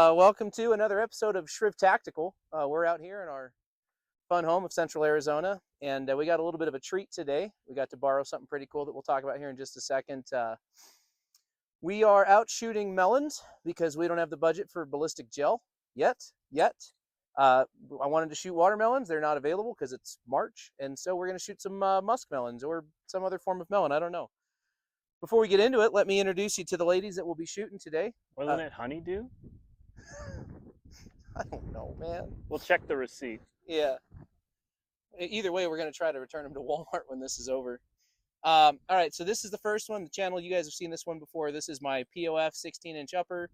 Welcome to another episode of Shriv Tactical. We're out here in our fun home of Central Arizona, and we got a little bit of a treat today. We got to borrow something pretty cool that we'll talk about here in just a second. We are out shooting melons because we don't have the budget for ballistic gel yet. I wanted to shoot watermelons. They're not available because it's March, and so we're going to shoot some musk melons or some other form of melon. I don't know. Before we get into it, let me introduce you to the ladies that will be shooting today. Wasn't it honeydew? I don't know, man. We'll check the receipt. Yeah. Either way, we're going to try to return them to Walmart when this is over. All right, so this is the first one. The channel, you guys have seen this one before. This is my POF 16-inch upper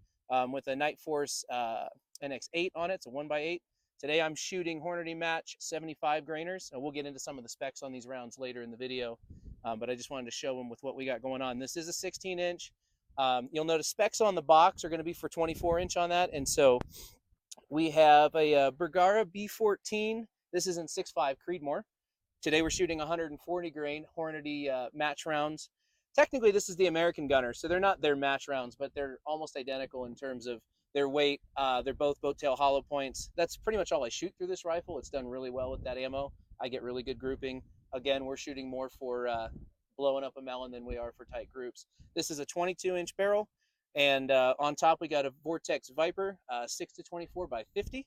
with a Night Force NX8 on it. It's a 1x8. Today I'm shooting Hornady Match 75 grainers. We'll get into some of the specs on these rounds later in the video, but I just wanted to show them with what we got going on. This is a 16-inch. You'll notice specs on the box are going to be for 24-inch on that, and so we have a Bergara B14. This is in 6.5 Creedmoor. Today we're shooting 140 grain Hornady match rounds. Technically, this is the American gunner, so they're not their match rounds, but they're almost identical in terms of their weight. They're both boat tail hollow points. That's pretty much all I shoot through this rifle. It's done really well with that ammo. I get really good grouping. Again, we're shooting more for blowing up a melon than we are for tight groups. This is a 22-inch barrel. And on top, we got a Vortex Viper, 6-24 by 50.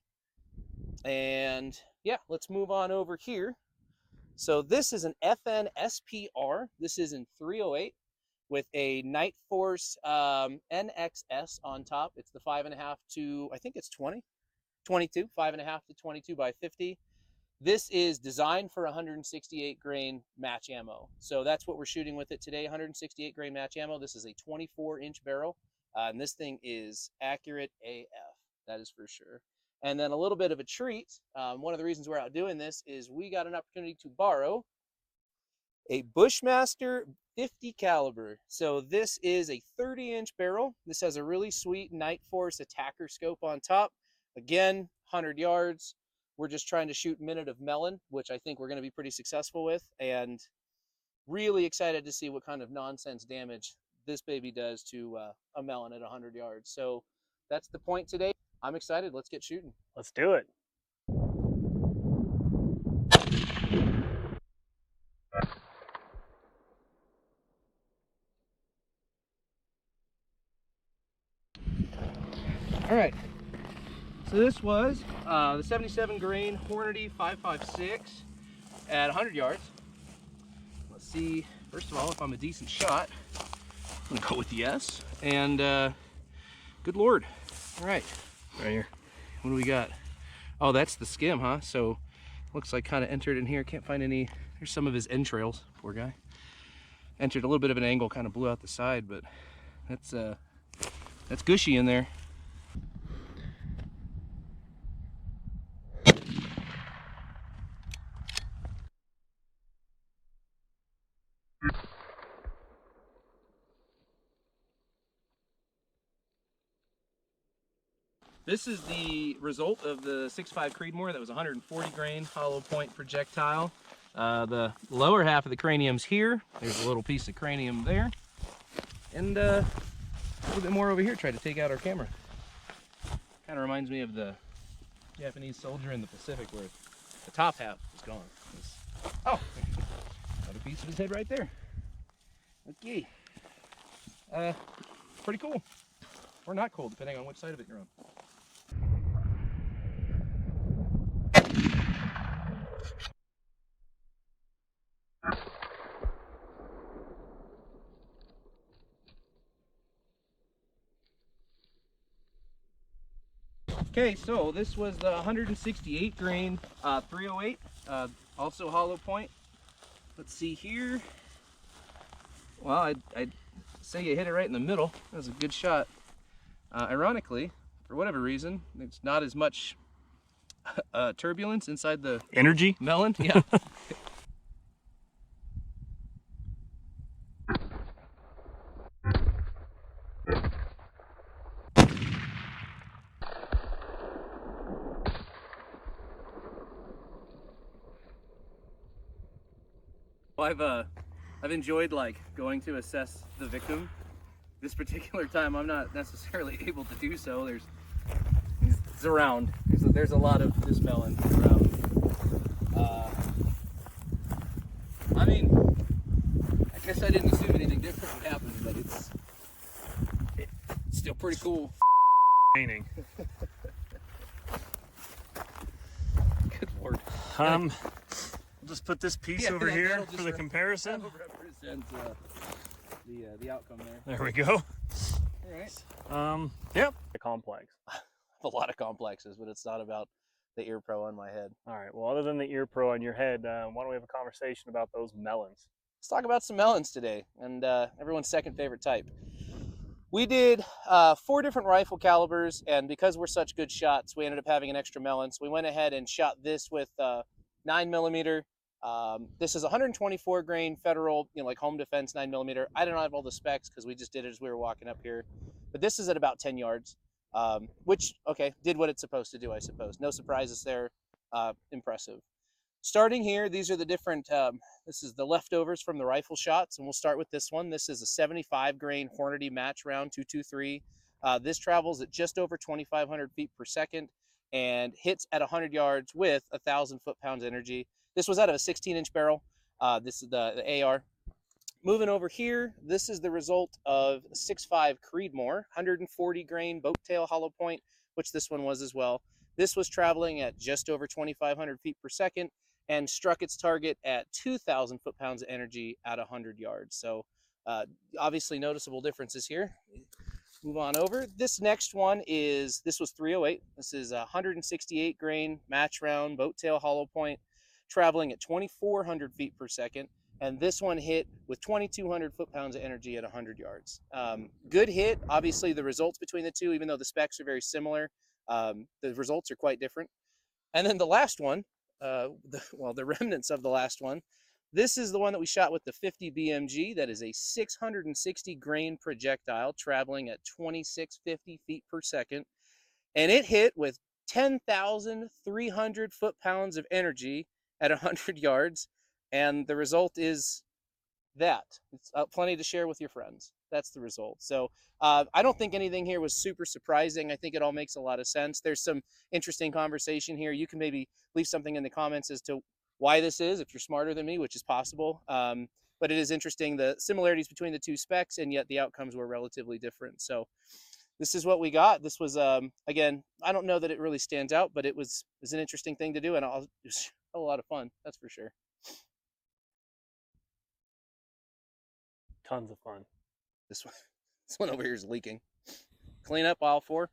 And yeah, let's move on over here. So this is an FN SPR. This is in 308 with a Night Force NXS on top. It's the 5.5 to, I think it's 22, 5.5 to 22 by 50. This is designed for 168 grain match ammo. So that's what we're shooting with it today, 168 grain match ammo. This is a 24-inch barrel. And this thing is accurate AF, that is for sure. And then a little bit of a treat. One of the reasons we're out doing this is we got an opportunity to borrow a Bushmaster 50 caliber. So this is a 30-inch barrel. This has a really sweet Night Force attacker scope on top. Again, 100 yards. We're just trying to shoot minute of melon, which I think we're going to be pretty successful with. And really excited to see what kind of nonsense damage this baby does to a melon at 100 yards. So that's the point today. I'm excited. Let's get shooting. Let's do it. All right. So this was the 77 grain Hornady 5.56 at 100 yards. Let's see, first of all, if I'm a decent shot. I'm gonna go with yes. And good Lord. All right. Right here. What do we got? Oh, that's the skim, huh? So looks like kind of entered in here. Can't find any. There's some of his entrails. Poor guy. Entered a little bit of an angle, kind of blew out the side, but that's gushy in there. This is the result of the 6.5 Creedmoor. That was 140 grain hollow point projectile. The lower half of the cranium's here. There's a little piece of cranium there. And a little bit more over here. Tried to take out our camera. Kind of reminds me of the Japanese soldier in the Pacific where the top half is gone. Oh, another piece of his head right there. Okay. Pretty cool. Or not cool, depending on which side of it you're on. Okay, so this was the 168 grain 308, also hollow point. Let's see here. Well, I'd say you hit it right in the middle. That was a good shot. Ironically, for whatever reason, it's not as much turbulence inside the Energy? melon. Yeah. I've enjoyed like going to assess the victim. This particular time, I'm not necessarily able to do so. It's around. There's a lot of this melon around. I mean, I guess I didn't assume anything different would happen, but it's still pretty cool. Painting. Good lord. We'll just put this piece over here for the comparison. That'll represent the outcome there. There we go. All right. Yep. The complex. A lot of complexes, but it's not about the ear pro on my head. All right. Well, other than the ear pro on your head, why don't we have a conversation about those melons? Let's talk about some melons today, and everyone's second favorite type. We did 4 different rifle calibers, and because we're such good shots, we ended up having an extra melon. So we went ahead and shot this with 9mm. This is 124 grain federal, like home defense 9mm. I don't have all the specs because we just did it as we were walking up here, but this is at about 10 yards, which, okay, did what it's supposed to do, I suppose. No surprises there. Impressive. Starting here, these are the different, this is the leftovers from the rifle shots, and we'll start with this one. This is a 75 grain Hornady match round 223. This travels at just over 2,500 feet per second and hits at 100 yards with 1,000 foot-pounds energy. This was out of a 16-inch barrel. This is the AR. Moving over here, this is the result of 6.5 Creedmoor, 140 grain boat tail hollow point, which this one was as well. This was traveling at just over 2,500 feet per second and struck its target at 2,000 foot-pounds of energy at 100 yards. So obviously noticeable differences here. Move on over. This next one this was 308. This is a 168 grain match round boat tail hollow point traveling at 2,400 feet per second. And this one hit with 2,200 foot-pounds of energy at 100 yards. Good hit. Obviously the results between the two, even though the specs are very similar, the results are quite different. And then the last one, the remnants of the last one, this is the one that we shot with the 50 BMG. That is a 660 grain projectile traveling at 2,650 feet per second. And it hit with 10,300 foot-pounds of energy at 100 yards. And the result is that. It's plenty to share with your friends. That's the result. So I don't think anything here was super surprising. I think it all makes a lot of sense. There's some interesting conversation here. You can maybe leave something in the comments as to why this is, if you're smarter than me, which is possible. But it is interesting, the similarities between the two specs, and yet the outcomes were relatively different. So this is what we got. This was, again, I don't know that it really stands out, but it was an interesting thing to do, and it was a lot of fun, that's for sure. Tons of fun. This one over here is leaking. Clean up aisle 4.